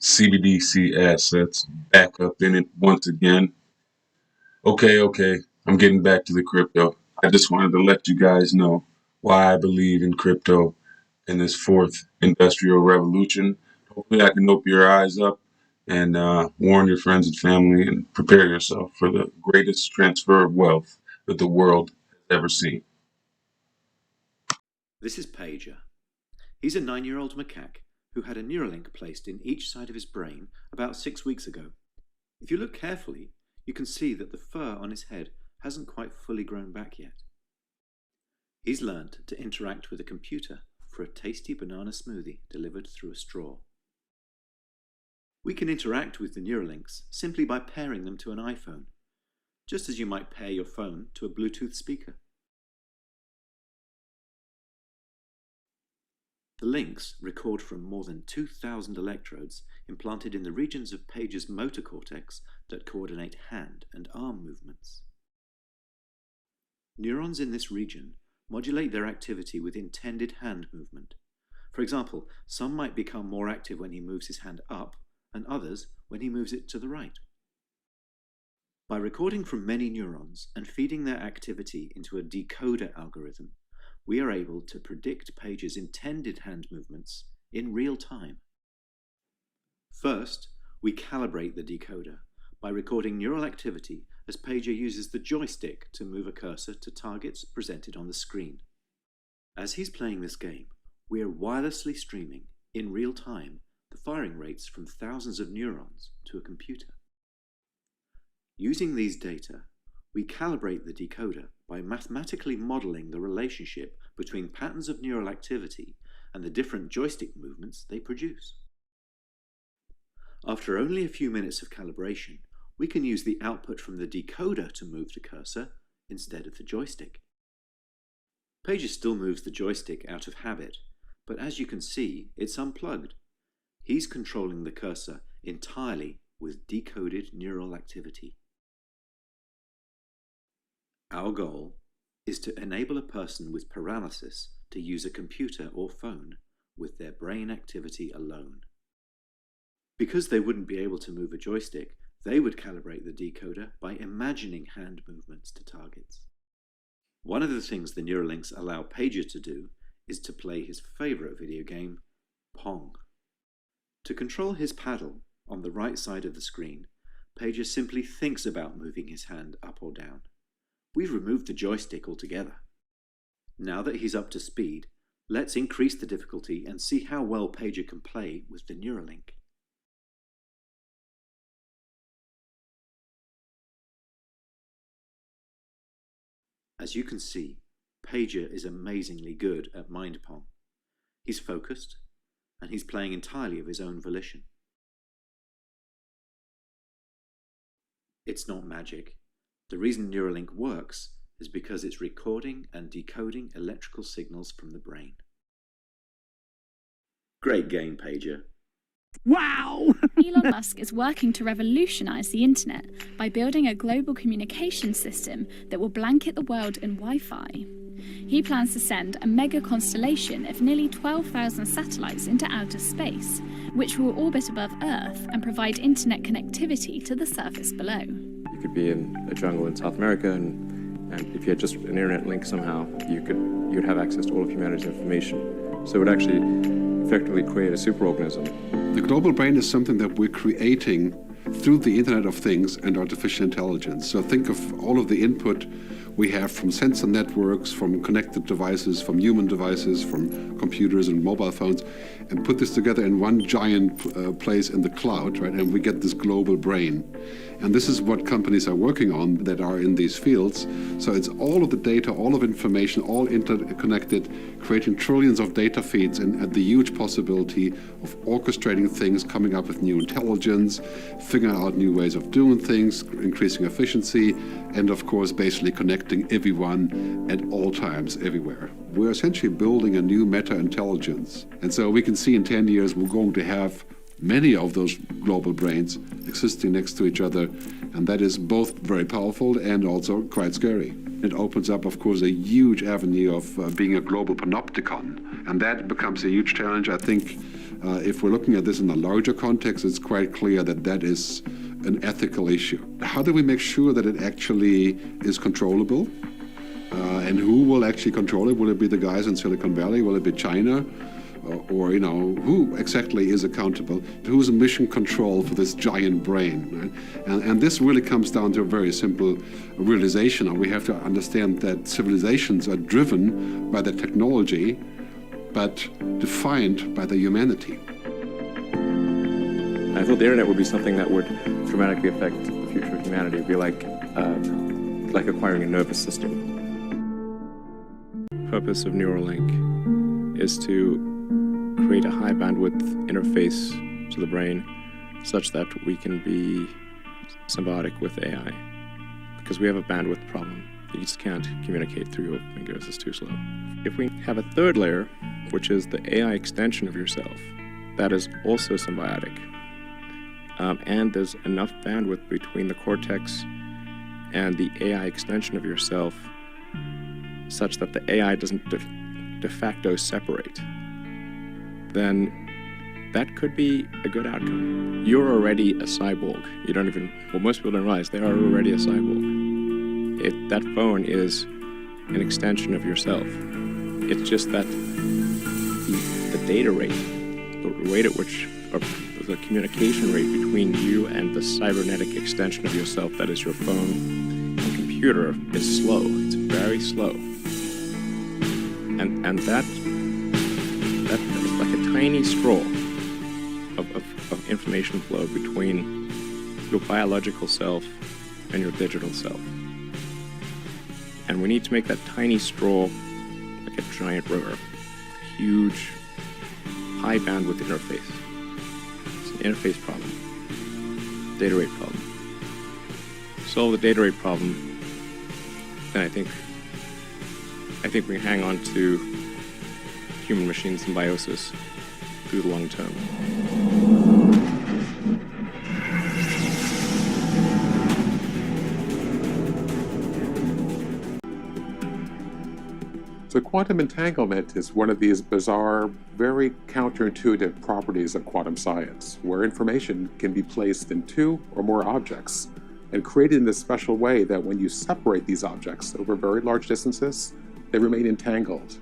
CBDC assets back up in it once again. Okay, I'm getting back to the crypto. I just wanted to let you guys know why I believe in crypto in this fourth industrial revolution. Hopefully I can open your eyes up and warn your friends and family and prepare yourself for the greatest transfer of wealth that the world has ever seen. This is Pager. He's a 9-year-old macaque who had a Neuralink placed in each side of his brain about 6 weeks ago. If you look carefully, you can see that the fur on his head hasn't quite fully grown back yet. He's learned to interact with a computer for a tasty banana smoothie delivered through a straw. We can interact with the Neuralinks simply by pairing them to an iPhone, just as you might pair your phone to a Bluetooth speaker. The links record from more than 2,000 electrodes implanted in the regions of Pager's motor cortex that coordinate hand and arm movements. Neurons in this region modulate their activity with intended hand movement. For example, some might become more active when he moves his hand up, and others when he moves it to the right. By recording from many neurons and feeding their activity into a decoder algorithm, we are able to predict Pager's intended hand movements in real time. First, we calibrate the decoder by recording neural activity as Pager uses the joystick to move a cursor to targets presented on the screen. As he's playing this game, we are wirelessly streaming, in real time, the firing rates from thousands of neurons to a computer. Using these data, we calibrate the decoder by mathematically modeling the relationship between patterns of neural activity and the different joystick movements they produce. After only a few minutes of calibration, we can use the output from the decoder to move the cursor instead of the joystick. Pager still moves the joystick out of habit, but as you can see, it's unplugged. He's controlling the cursor entirely with decoded neural activity. Our goal is to enable a person with paralysis to use a computer or phone with their brain activity alone. Because they wouldn't be able to move a joystick, they would calibrate the decoder by imagining hand movements to targets. One of the things the Neuralinks allow Pager to do is to play his favorite video game, Pong. To control his paddle on the right side of the screen, Pager simply thinks about moving his hand up or down. We've removed the joystick altogether. Now that he's up to speed, let's increase the difficulty and see how well Pager can play with the Neuralink. As you can see, Pager is amazingly good at mind Pong. He's focused, and he's playing entirely of his own volition. It's not magic. The reason Neuralink works is because it's recording and decoding electrical signals from the brain. Great game, Pager. Wow! Elon Musk is working to revolutionize the internet by building a global communication system that will blanket the world in Wi-Fi. He plans to send a mega constellation of nearly 12,000 satellites into outer space, which will orbit above Earth and provide internet connectivity to the surface below. You could be in a jungle in South America, and if you had just an internet link somehow, you'd have access to all of humanity's information. So it would actually effectively create a superorganism. The global brain is something that we're creating through the Internet of Things and artificial intelligence. So think of all of the input we have from sensor networks, from connected devices, from human devices, from computers and mobile phones, and put this together in one giant place in the cloud, right? And we get this global brain. And this is what companies are working on that are in these fields. So it's all of the data, all of information, all interconnected, creating trillions of data feeds, and the huge possibility of orchestrating things, coming up with new intelligence, figuring out new ways of doing things, increasing efficiency, and of course basically connecting everyone at all times, everywhere. We're essentially building a new meta-intelligence. And so we can see in 10 years we're going to have many of those global brains existing next to each other, and that is both very powerful and also quite scary. It opens up, of course, a huge avenue of being a global panopticon, and that becomes a huge challenge. I think If we're looking at this in a larger context, it's quite clear that that is an ethical issue. How do we make sure that it actually is controllable? And who will actually control it? Will it be the guys in Silicon Valley? Will it be China? Or who exactly is accountable? Who's mission control for this giant brain? Right? And this really comes down to a very simple realization. We have to understand that civilizations are driven by the technology, but defined by the humanity. I thought the internet would be something that would dramatically affect the future of humanity. It'd be like acquiring a nervous system. The purpose of Neuralink is to create a high bandwidth interface to the brain such that we can be symbiotic with AI. Because we have a bandwidth problem. You just can't communicate through your fingers, it's too slow. If we have a third layer, which is the AI extension of yourself, that is also symbiotic. And there's enough bandwidth between the cortex and the AI extension of yourself such that the AI doesn't de facto separate, then that could be a good outcome. You're already a cyborg. You don't even, well, most people don't realize they are already a cyborg. That phone is an extension of yourself. It's just that the data rate, the rate at which, or the communication rate between you and the cybernetic extension of yourself that is your phone and computer is slow. It's very slow. And that is like a tiny straw of information flow between your biological self and your digital self. And we need to make that tiny straw like a giant river, a huge, high bandwidth interface. It's an interface problem, data rate problem. Solve the data rate problem, then I think we can hang on to human-machine symbiosis through the long term. So quantum entanglement is one of these bizarre, very counterintuitive properties of quantum science, where information can be placed in two or more objects and created in this special way that when you separate these objects over very large distances, they remain entangled.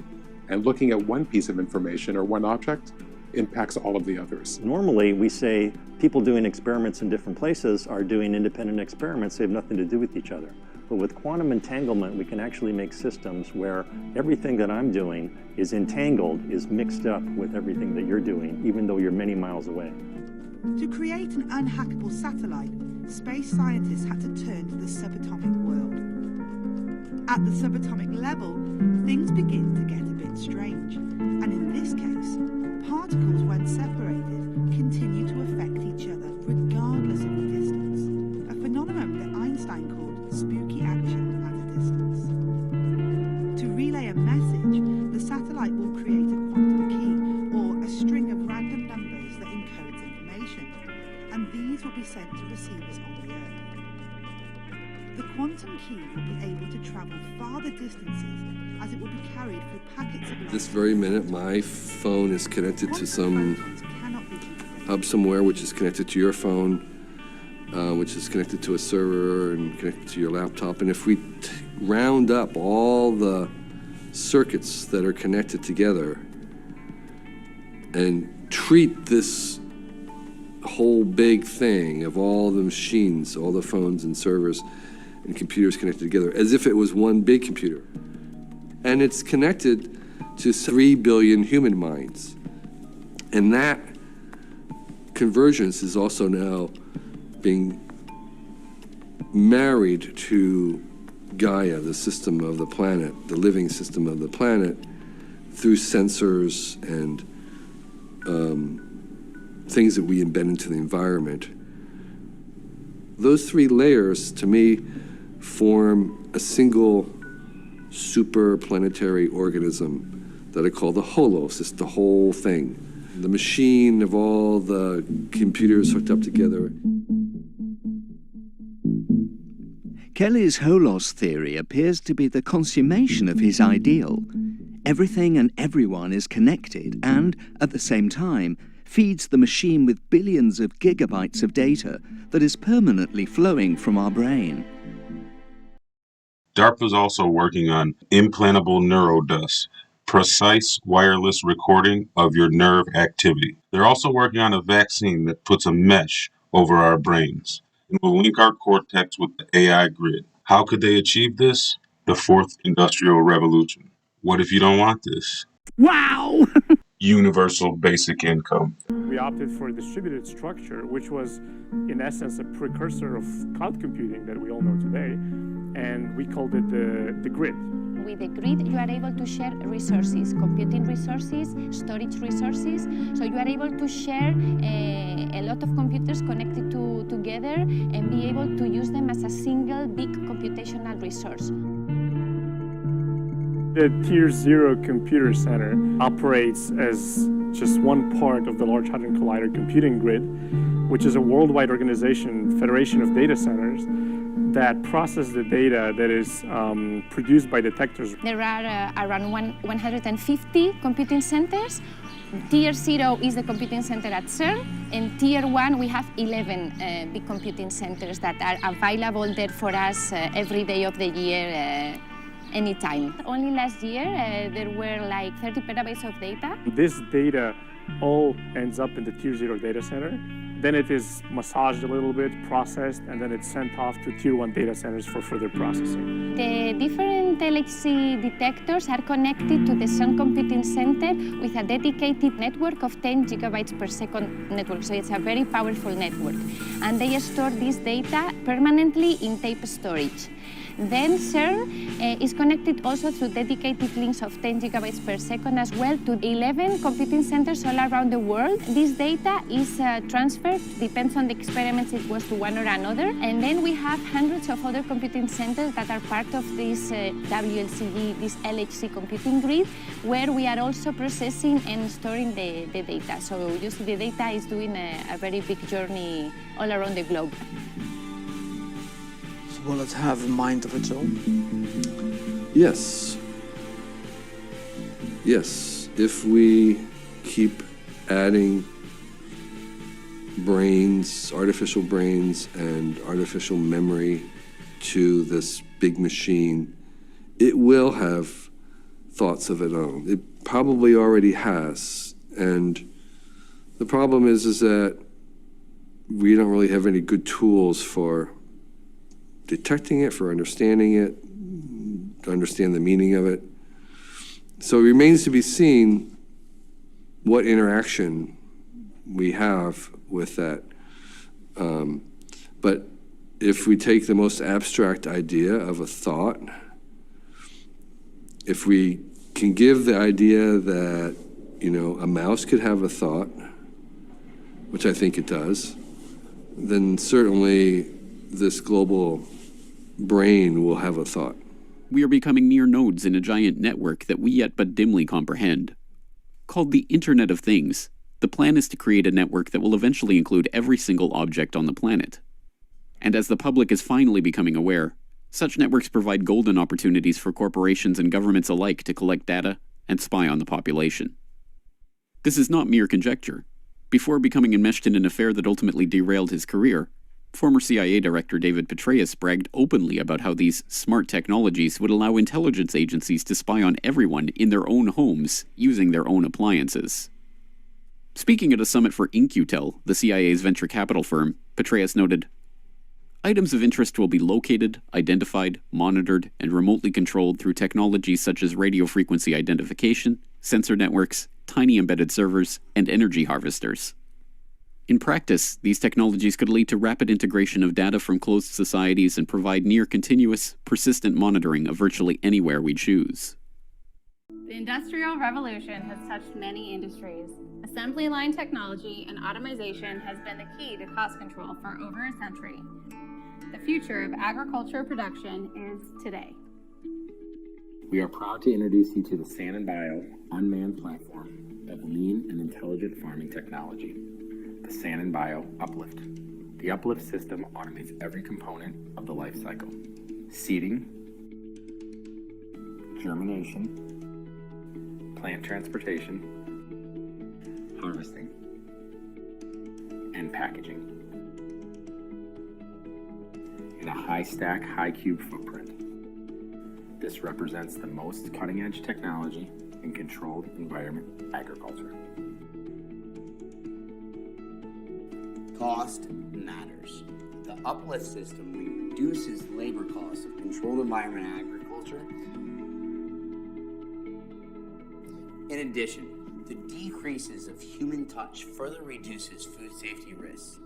And looking at one piece of information or one object impacts all of the others. Normally, we say people doing experiments in different places are doing independent experiments. They have nothing to do with each other. But with quantum entanglement, we can actually make systems where everything that I'm doing is entangled, is mixed up with everything that you're doing, even though you're many miles away. To create an unhackable satellite, space scientists had to turn to the subatomic world. At the subatomic level, things begin to get a bit strange. And in this case, particles, when separated, continue to affect each other regardless of the distance. A phenomenon that Einstein called spooky action at a distance. To relay a message, the satellite will create a quantum key, or a string of random numbers that encodes information. And these will be sent to receivers on the Earth. The quantum key will be able to travel farther distances as it will be carried through packets of light. This very minute, my phone is connected to some hub somewhere, which is connected to your phone, which is connected to a server and connected to your laptop. And if we round up all the circuits that are connected together and treat this whole big thing of all the machines, all the phones and servers and computers connected together as if it was one big computer. And it's connected to 3 billion human minds. And that convergence is also now being married to Gaia, the system of the planet, the living system of the planet, through sensors and things that we embed into the environment. Those three layers, to me, form a single superplanetary organism that I call the holos. It's the whole thing. The machine of all the computers hooked up together. Kelly's holos theory appears to be the consummation of his ideal. Everything and everyone is connected and, at the same time, feeds the machine with billions of gigabytes of data that is permanently flowing from our brain. DARPA is also working on implantable neurodust, precise wireless recording of your nerve activity. They're also working on a vaccine that puts a mesh over our brains and will link our cortex with the AI grid. How could they achieve this? The fourth industrial revolution. What if you don't want this? Wow! Universal basic income. We opted for a distributed structure, which was, in essence, a precursor of cloud computing that we all know today, and we called it the grid. With the grid, you are able to share resources, computing resources, storage resources. So you are able to share a lot of computers connected together and be able to use them as a single big computational resource. The Tier 0 Computer Center operates as just one part of the Large Hadron Collider computing grid, which is a worldwide organization, federation of data centers, that process the data that is produced by detectors. There are around 150 computing centers. Tier 0 is the computing center at CERN, and Tier 1 we have 11 big computing centers that are available there for us every day of the year, anytime. Only last year there were like 30 petabytes of data. This data all ends up in the Tier 0 data center. Then it is massaged a little bit, processed, and then it's sent off to Tier 1 data centers for further processing. The different LHC detectors are connected to the CERN Computing Center with a dedicated network of 10 gigabytes per second network, so it's a very powerful network. And they store this data permanently in tape storage. Then CERN is connected also through dedicated links of 10 gigabytes per second as well to 11 computing centers all around the world. This data is transferred, depends on the experiments, it goes to one or another. And then we have hundreds of other computing centers that are part of this WLCG, this LHC computing grid, where we are also processing and storing the data. So you see the data is doing a very big journey all around the globe. Will it have a mind of its own? Yes. Yes. If we keep adding brains, artificial brains, and artificial memory to this big machine, it will have thoughts of its own. It probably already has. And the problem is that we don't really have any good tools for detecting it, for understanding it, to understand the meaning of it. So it remains to be seen what interaction we have with that. But if we take the most abstract idea of a thought, if we can give the idea that, you know, a mouse could have a thought, which I think it does, then certainly this global brain will have a thought. We are becoming mere nodes in a giant network that we yet but dimly comprehend. Called the Internet of Things, the plan is to create a network that will eventually include every single object on the planet. And as the public is finally becoming aware, such networks provide golden opportunities for corporations and governments alike to collect data and spy on the population. This is not mere conjecture. Before becoming enmeshed in an affair that ultimately derailed his career, former CIA Director David Petraeus bragged openly about how these smart technologies would allow intelligence agencies to spy on everyone in their own homes using their own appliances. Speaking at a summit for In-Q-Tel, the CIA's venture capital firm, Petraeus noted, "Items of interest will be located, identified, monitored, and remotely controlled through technologies such as radio frequency identification, sensor networks, tiny embedded servers, and energy harvesters." In practice, these technologies could lead to rapid integration of data from closed societies and provide near-continuous, persistent monitoring of virtually anywhere we choose. The Industrial Revolution has touched many industries. Assembly line technology and automation has been the key to cost control for over a century. The future of agriculture production is today. We are proud to introduce you to the San & Bio unmanned platform of lean and intelligent farming technology. The San & Bio Uplift. The Uplift system automates every component of the life cycle. Seeding, germination, plant transportation, harvesting, and packaging. In a high-stack, high-cube footprint. This represents the most cutting-edge technology in controlled environment agriculture. Cost matters. The uplift system reduces labor costs of controlled environment agriculture. In addition, the decreases of human touch further reduces food safety risks.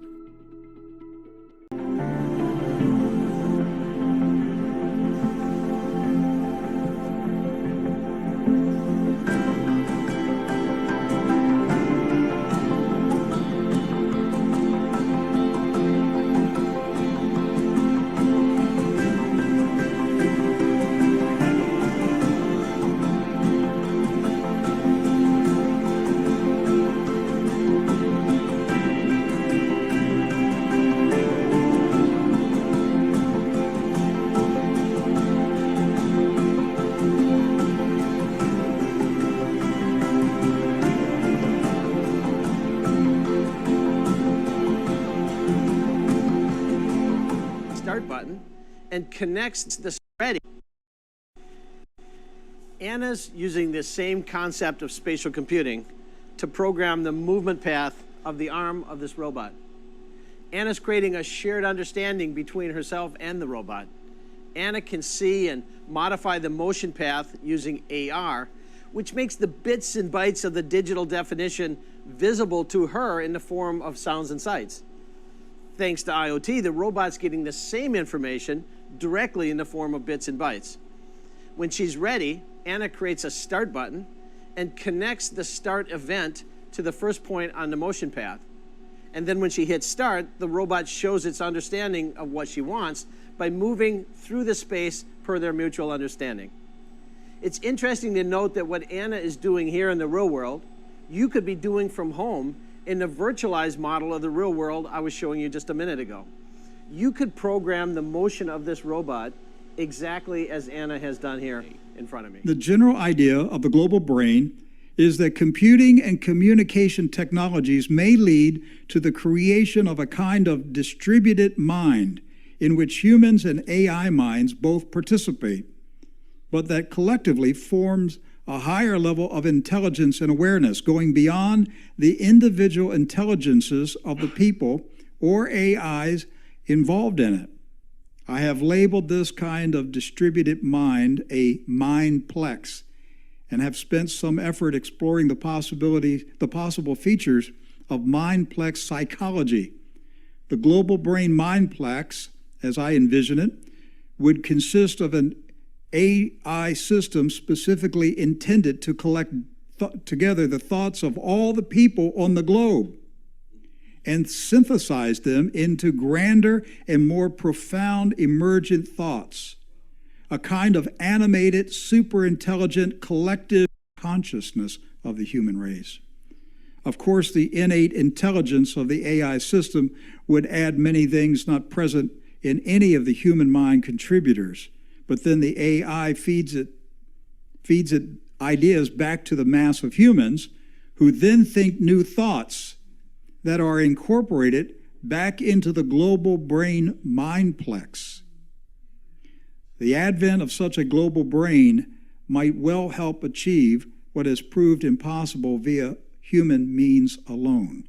Button and connects the ready. Anna's using this same concept of spatial computing to program the movement path of the arm of this robot. Anna's creating a shared understanding between herself and the robot. Anna can see and modify the motion path using AR, which makes the bits and bytes of the digital definition visible to her in the form of sounds and sights. Thanks to IoT, the robot's getting the same information directly in the form of bits and bytes. When she's ready, Anna creates a start button and connects the start event to the first point on the motion path. And then when she hits start, the robot shows its understanding of what she wants by moving through the space per their mutual understanding. It's interesting to note that what Anna is doing here in the real world, you could be doing from home in the virtualized model of the real world I was showing you just a minute ago. You could program the motion of this robot exactly as Anna has done here in front of me. The general idea of the global brain is that computing and communication technologies may lead to the creation of a kind of distributed mind in which humans and AI minds both participate, but that collectively forms a higher level of intelligence and awareness, going beyond the individual intelligences of the people or AIs involved in it. I have labeled this kind of distributed mind a mindplex, and have spent some effort exploring the possible features of mindplex psychology. The global brain mindplex, as I envision it, would consist of an AI system specifically intended to collect together the thoughts of all the people on the globe and synthesize them into grander and more profound emergent thoughts, a kind of animated, super-intelligent collective consciousness of the human race. Of course, the innate intelligence of the AI system would add many things not present in any of the human mind contributors. But then the AI feeds it ideas back to the mass of humans, who then think new thoughts that are incorporated back into the global brain mindplex. The advent of such a global brain might well help achieve what has proved impossible via human means alone.